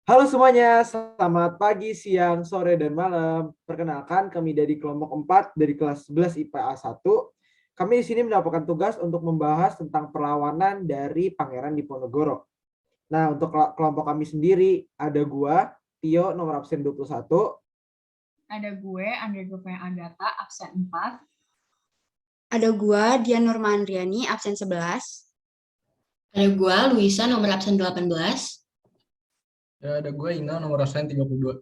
Halo semuanya, selamat pagi, siang, sore, dan malam. Perkenalkan, kami dari kelompok 4 dari kelas 11 IPA 1. Kami di sini mendapatkan tugas untuk membahas tentang perlawanan dari Pangeran Diponegoro. Nah, untuk kelompok kami sendiri, ada gua, Tio, nomor absen 21. Ada gue, Andre Gopeng Agatha, absen 4. Ada gua, Dian Nurma Andriani, absen 11. Ada gua, Luisa, nomor absen 18. Ya, ada gue Ina nomor absen 32.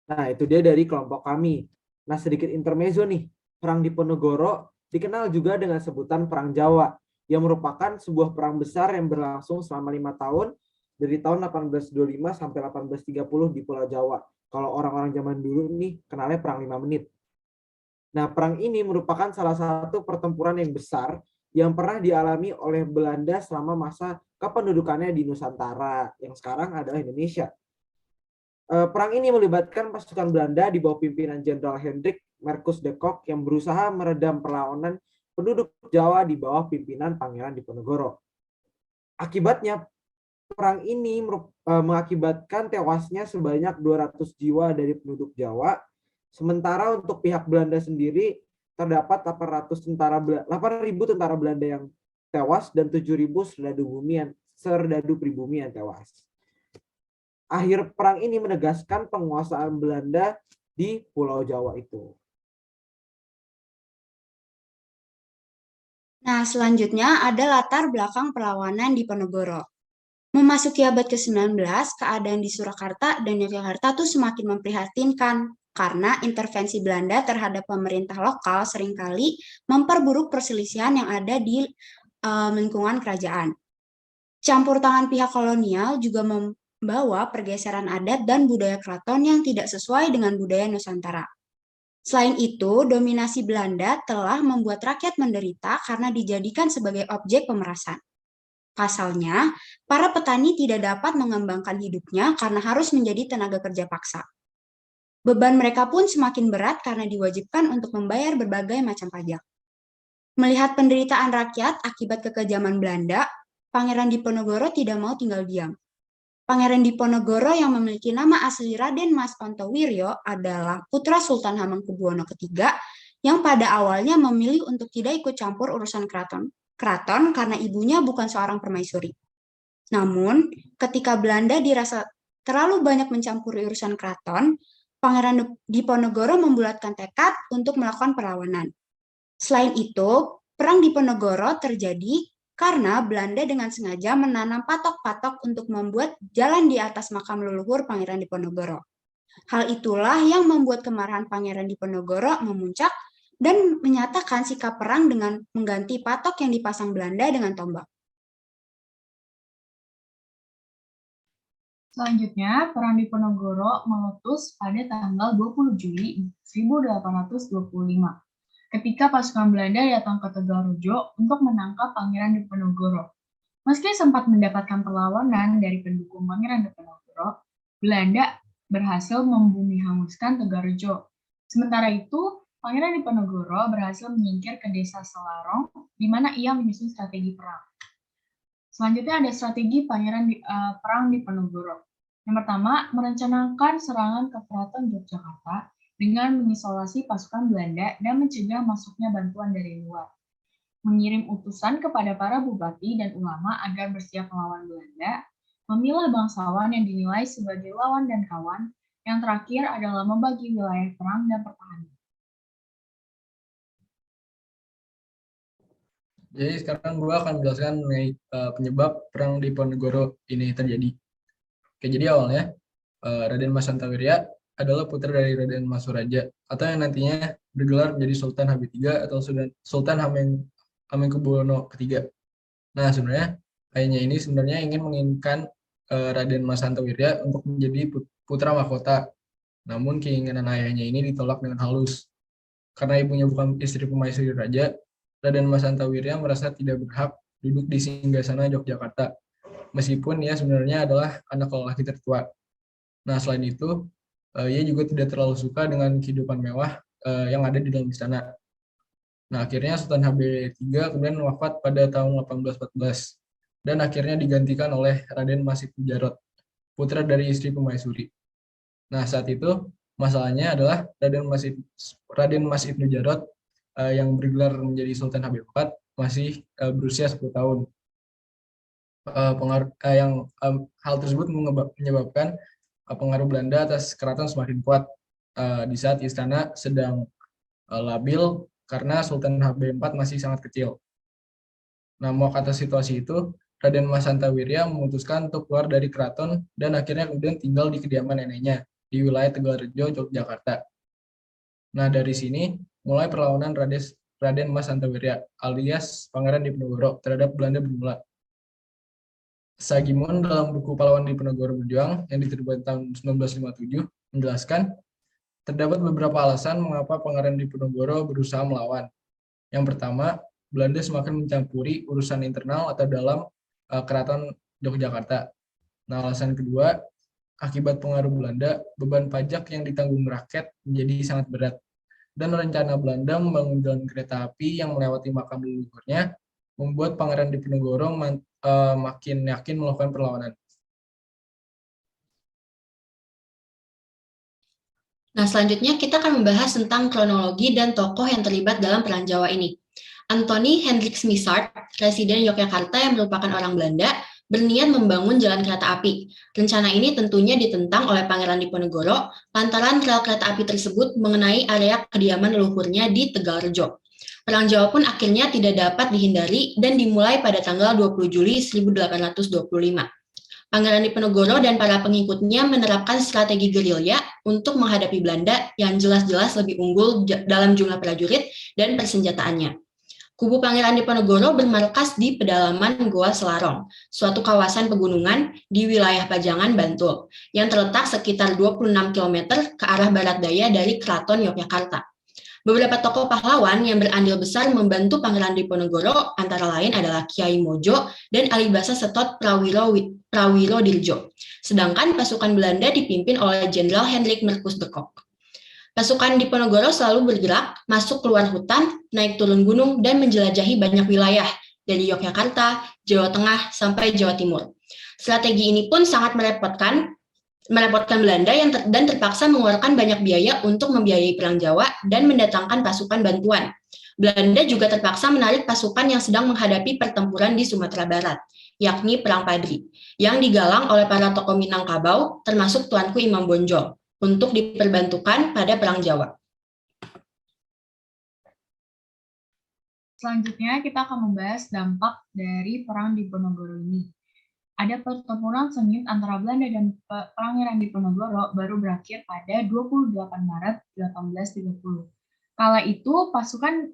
Nah, itu dia dari kelompok kami. Nah, sedikit intermezzo nih. Perang Diponegoro dikenal juga dengan sebutan Perang Jawa, yang merupakan sebuah perang besar yang berlangsung selama 5 tahun, dari tahun 1825 sampai 1830 di Pulau Jawa. Kalau orang-orang zaman dulu nih, kenalnya Perang 5 menit. Nah, perang ini merupakan salah satu pertempuran yang besar yang pernah dialami oleh Belanda selama masa kependudukannya di Nusantara, yang sekarang adalah Indonesia. Perang ini melibatkan pasukan Belanda di bawah pimpinan Jenderal Hendrik Marcus de Kock yang berusaha meredam perlawanan penduduk Jawa di bawah pimpinan Pangeran Diponegoro. Akibatnya, perang ini mengakibatkan tewasnya sebanyak 200 jiwa dari penduduk Jawa, sementara untuk pihak Belanda sendiri terdapat 8.000 tentara Belanda yang tewas dan 7.000 serdadu pribumi yang tewas. Akhir perang ini menegaskan penguasaan Belanda di Pulau Jawa itu. Nah, selanjutnya ada latar belakang perlawanan Diponegoro. Memasuki abad ke-19, keadaan di Surakarta dan Yogyakarta tuh semakin memprihatinkan karena intervensi Belanda terhadap pemerintah lokal seringkali memperburuk perselisihan yang ada di lingkungan kerajaan. Campur tangan pihak kolonial juga membawa pergeseran adat dan budaya keraton yang tidak sesuai dengan budaya Nusantara. Selain itu, dominasi Belanda telah membuat rakyat menderita karena dijadikan sebagai objek pemerasan. Pasalnya, para petani tidak dapat mengembangkan hidupnya karena harus menjadi tenaga kerja paksa. Beban mereka pun semakin berat karena diwajibkan untuk membayar berbagai macam pajak. Melihat penderitaan rakyat akibat kekejaman Belanda, Pangeran Diponegoro tidak mau tinggal diam. Pangeran Diponegoro yang memiliki nama asli Raden Mas Ontowiryo adalah putra Sultan Hamengkubuwono III yang pada awalnya memilih untuk tidak ikut campur urusan keraton karena ibunya bukan seorang permaisuri. Namun, ketika Belanda dirasa terlalu banyak mencampuri urusan keraton, Pangeran Diponegoro membulatkan tekad untuk melakukan perlawanan. Selain itu, Perang Diponegoro terjadi karena Belanda dengan sengaja menanam patok-patok untuk membuat jalan di atas makam leluhur Pangeran Diponegoro. Hal itulah yang membuat kemarahan Pangeran Diponegoro memuncak dan menyatakan sikap perang dengan mengganti patok yang dipasang Belanda dengan tombak. Selanjutnya, Perang Diponegoro meletus pada tanggal 20 Juli 1825, ketika pasukan Belanda datang ke Tegalrejo untuk menangkap Pangeran Diponegoro. Meski sempat mendapatkan perlawanan dari pendukung Pangeran Diponegoro, Belanda berhasil membumi hanguskan Tegalrejo. Sementara itu, Pangeran Diponegoro berhasil menyingkir ke desa Selarong, di mana ia menyusun strategi perang. Selanjutnya ada strategi Perang Diponegoro. Yang pertama, merencanakan serangan ke Keraton Yogyakarta dengan mengisolasi pasukan Belanda dan mencegah masuknya bantuan dari luar. Mengirim utusan kepada para bupati dan ulama agar bersiap melawan Belanda, memilah bangsawan yang dinilai sebagai lawan dan kawan, yang terakhir adalah membagi wilayah perang dan pertahanan. Jadi sekarang gue akan menjelaskan mengenai penyebab perang Diponegoro ini terjadi. Oke, jadi awalnya Raden Mas Santawirya adalah putra dari Raden Mas Suraja atau yang nantinya bergelar menjadi Sultan Habib III atau Sultan Hamengkubuwono III. Nah, sebenarnya ayahnya ini sebenarnya ingin menginginkan Raden Mas Santawirya untuk menjadi putra mahkota. Namun keinginan ayahnya ini ditolak dengan halus. Karena ibunya bukan istri permaisuri raja, Raden Mas Santawirya merasa tidak berhak duduk di singgasana Yogyakarta, meskipun ia sebenarnya adalah anak lelaki tertua. Nah, selain itu, ia juga tidak terlalu suka dengan kehidupan mewah yang ada di dalam istana. Nah, akhirnya Sultan HB3 kemudian wafat pada tahun 1814 dan akhirnya digantikan oleh Raden Mas Jarot. putra dari istri Permaisuri. Nah, saat itu masalahnya adalah Raden Mas Ibnu Jarot yang bergelar menjadi Sultan Habib IV masih berusia 10 tahun. Hal tersebut menyebabkan pengaruh Belanda atas keraton semakin kuat di saat istana sedang labil karena Sultan Habib IV masih sangat kecil. Nah, mau atas situasi itu, Raden Mas Santawirya memutuskan untuk keluar dari keraton dan akhirnya kemudian tinggal di kediaman neneknya di wilayah Tegalrejo, Yogyakarta. Nah, dari sini mulai perlawanan Raden Mas Santawirya alias Pangeran Diponegoro terhadap Belanda bermula. Sagimon dalam buku Pahlawan Diponegoro Berjuang yang diterbitkan tahun 1957 menjelaskan terdapat beberapa alasan mengapa Pangeran Diponegoro berusaha melawan. Yang pertama, Belanda semakin mencampuri urusan internal atau dalam keraton Yogyakarta. Nah, alasan kedua, akibat pengaruh Belanda, beban pajak yang ditanggung rakyat menjadi sangat berat. Dan rencana Belanda membangun jalan kereta api yang melewati makam leluhurnya membuat Pangeran Diponegoro makin yakin melakukan perlawanan. Nah, selanjutnya kita akan membahas tentang kronologi dan tokoh yang terlibat dalam Perang Jawa ini. Anthony Hendrik Smithard, Presiden Yogyakarta yang merupakan orang Belanda, berniat membangun jalan kereta api. Rencana ini tentunya ditentang oleh Pangeran Diponegoro lantaran rel kereta api tersebut mengenai area kediaman leluhurnya di Tegalrejo. Perang Jawa pun akhirnya tidak dapat dihindari dan dimulai pada tanggal 20 Juli 1825. Pangeran Diponegoro dan para pengikutnya menerapkan strategi gerilya untuk menghadapi Belanda yang jelas-jelas lebih unggul dalam jumlah prajurit dan persenjataannya. Kubu Pangeran Diponegoro bermarkas di pedalaman Goa Selarong, suatu kawasan pegunungan di wilayah Pajangan, Bantul, yang terletak sekitar 26 km ke arah barat daya dari Keraton Yogyakarta. Beberapa tokoh pahlawan yang berandil besar membantu Pangeran Diponegoro antara lain adalah Kiai Mojo dan Alibasa Setot Prawiro Dirjo. Sedangkan pasukan Belanda dipimpin oleh Jenderal Hendrik Merkus de Kock. Pasukan Diponegoro selalu bergerak, masuk keluar hutan, naik turun gunung, dan menjelajahi banyak wilayah, dari Yogyakarta, Jawa Tengah, sampai Jawa Timur. Strategi ini pun sangat merepotkan Belanda dan terpaksa mengeluarkan banyak biaya untuk membiayai Perang Jawa dan mendatangkan pasukan bantuan. Belanda juga terpaksa menarik pasukan yang sedang menghadapi pertempuran di Sumatera Barat, yakni Perang Padri, yang digalang oleh para tokoh Minangkabau, termasuk Tuanku Imam Bonjol, untuk diperbantukan pada Perang Jawa. Selanjutnya kita akan membahas dampak dari Perang Diponegoro ini. Ada pertempuran sengit antara Belanda dan Pangeran Diponegoro baru berakhir pada 28 Maret 1830. Kala itu pasukan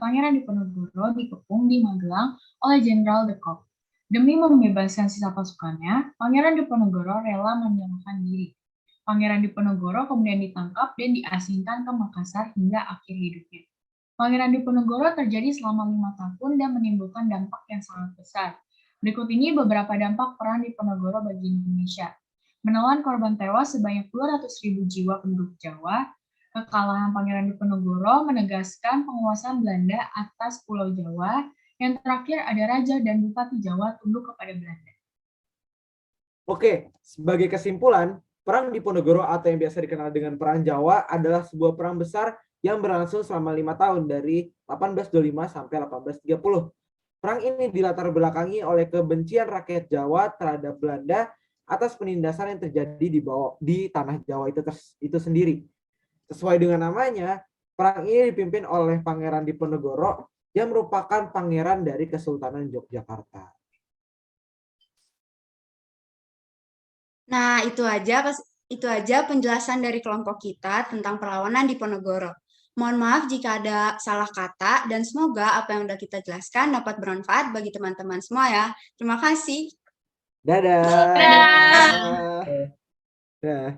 Pangeran Diponegoro dikepung di Magelang oleh Jenderal de Kock. Demi membebaskan sisa pasukannya, Pangeran Diponegoro rela menyerahkan diri. Pangeran Diponegoro kemudian ditangkap dan diasingkan ke Makassar hingga akhir hidupnya. Pangeran Diponegoro terjadi selama 5 tahun dan menimbulkan dampak yang sangat besar. Berikut ini beberapa dampak Perang Diponegoro bagi Indonesia. Menelan korban tewas sebanyak 200.000 jiwa penduduk Jawa, kekalahan Pangeran Diponegoro menegaskan penguasaan Belanda atas Pulau Jawa, yang terakhir ada Raja dan Bupati Jawa tunduk kepada Belanda. Oke, sebagai kesimpulan, Perang Diponegoro atau yang biasa dikenal dengan Perang Jawa adalah sebuah perang besar yang berlangsung selama 5 tahun dari 1825 sampai 1830. Perang ini dilatar belakangi oleh kebencian rakyat Jawa terhadap Belanda atas penindasan yang terjadi di tanah Jawa itu sendiri. Sesuai dengan namanya, perang ini dipimpin oleh Pangeran Diponegoro yang merupakan pangeran dari Kesultanan Yogyakarta. Nah, itu aja penjelasan dari kelompok kita tentang perlawanan Diponegoro. Mohon maaf jika ada salah kata dan semoga apa yang sudah kita jelaskan dapat bermanfaat bagi teman-teman semua ya. Terima kasih. Dadah. Dadah. Dadah.